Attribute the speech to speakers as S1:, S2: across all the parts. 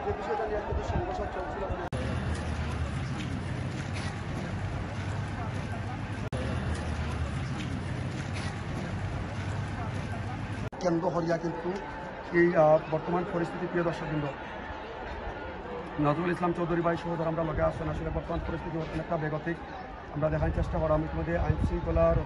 S1: যে বিষয়টা নিয়ে কিন্তু সংঘর্ষ চলছিল কেন্দ্র হরিয়া কিন্তু এই বর্তমান পরিস্থিতি প্রিয় দর্শকবৃন্দ নজরুল ইসলাম চৌধুরী ভাই সহোদর আমরা লগে আসছেন আসলে বর্তমান পরিস্থিতি অনেকটা বেগতিক আমরা দেখার চেষ্টা করা আমি তোমাদের আইন শৃঙ্খলার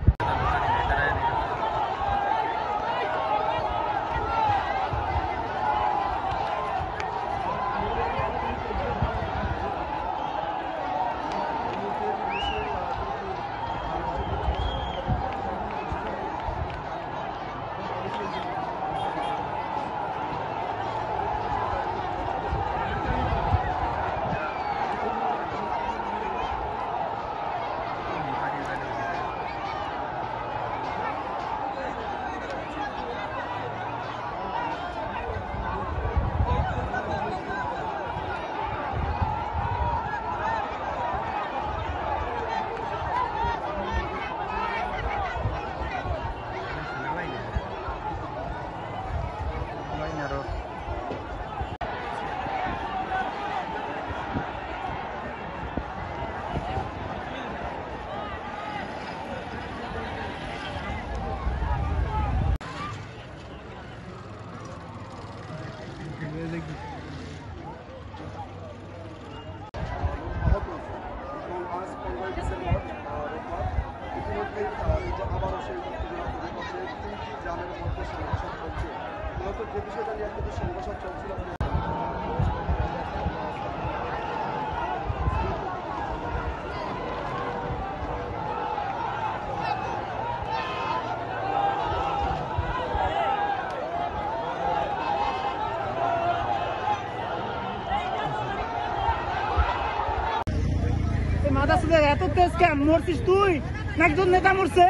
S1: আবারও সেই তিনটি গ্রামের মধ্যে সংঘর্ষ চলছে মূলত যে বিষয়টা নিয়ে কিন্তু সংঘর্ষ চলছিল
S2: মাথা সুদের এত তেজ কেন মরছিস তুই না একজন নেতা মরছে